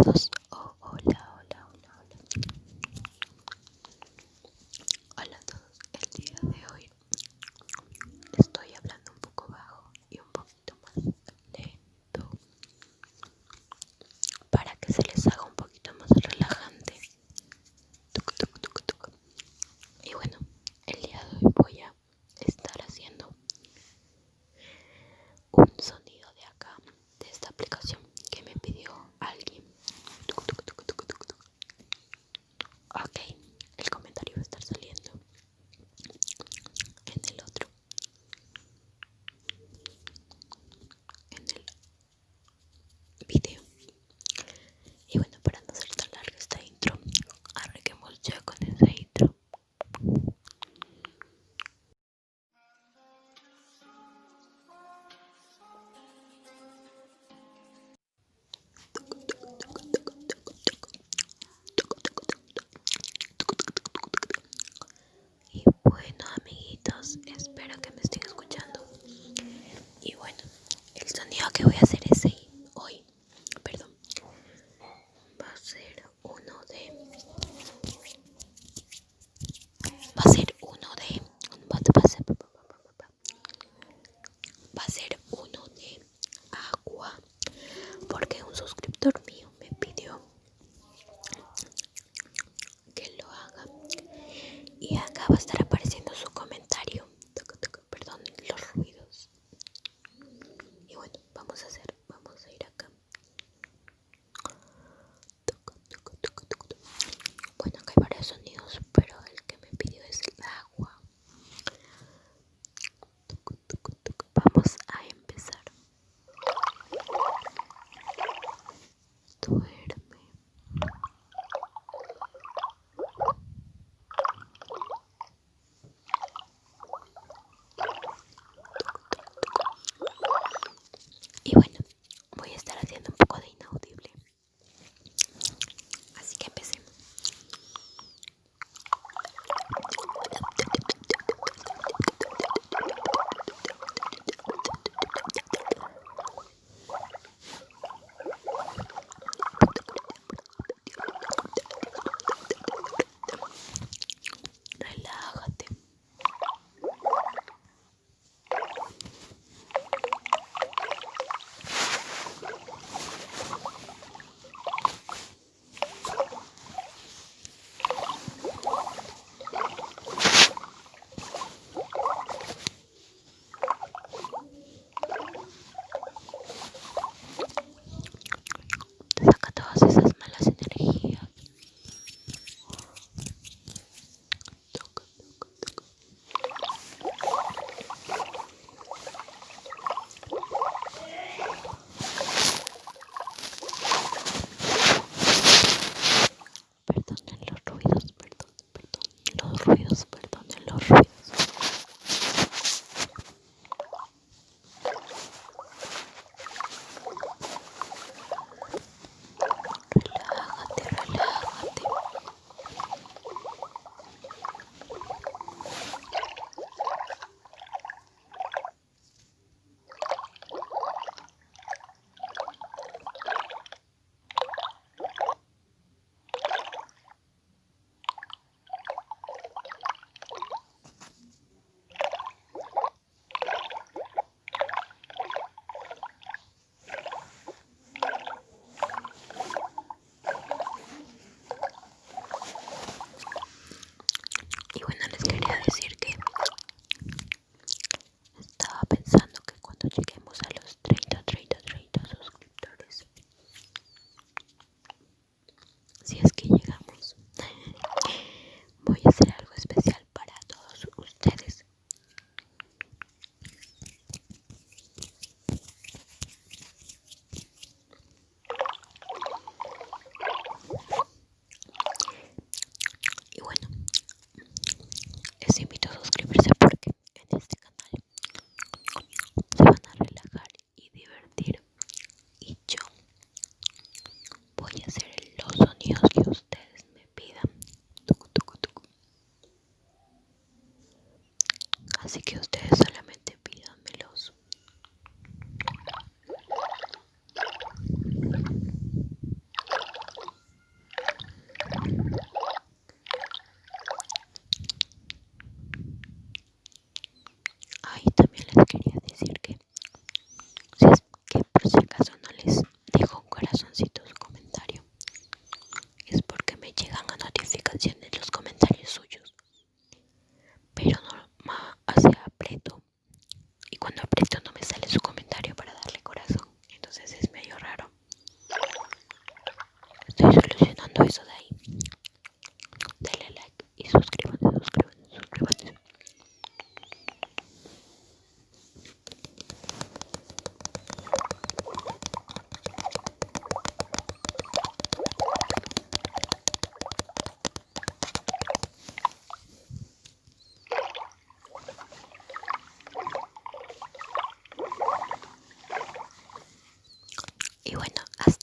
todos. Oh, hola, hola, hola, hola. Hola a todos. El día de hoy estoy hablando un poco bajo y un poquito más lento para que se les haga un poquito más relajante. Tuc, tuc, tuc, tuc. Y bueno, el día de hoy voy a estar haciendo un sonido de acá, de esta aplicación que me pidió alguien. Tuc, tuc, tuc, tuc, tuc, tuc. Ok, el comentario va a estar saliendo en el otro, en el video. Y bueno, para no hacer tan larga esta intro, arranquemos ya con esa intro. Y bueno, amiguitos, espero que me estén escuchando. Y bueno, el sonido que voy a hacer es hoy, perdón, va a ser uno de, va a ser uno de, va a ser uno de agua, porque un suscriptor mío me pidió que lo haga y acá va a estar apareciendo su comentario. Perdón los ruidos. Y bueno, vamos a ir acá. Bueno, acá hay varios sonidos, pero el que me pidió es el agua. Vamos a empezar. Duerme. Y bueno, voy a estar haciendo un poco de inaudible. Así que empecemos. Relájate. Saca todas esas malas energías. Toca, toca, toca. Perdonen los ruidos, perdonen los ruidos. Relájate, relájate. Y bueno, les quería decir que estaba pensando que cuando lleguemos a los 30 suscriptores, si es que llegamos, voy a hacer algo especial para todos ustedes. Y bueno, les invito a suscribirse porque en este canal se van a relajar y divertir. Y yo voy a hacer los sonidos que ustedes me pidan. Tucu, tucu, tucu. Así que ustedes solamente pídanmelos. pero no hace aprieto y cuando aprieto no me sale su comentario para darle corazón, entonces es medio raro. Estoy solucionando eso de ahí. Dale like y suscríbete. Y bueno, hasta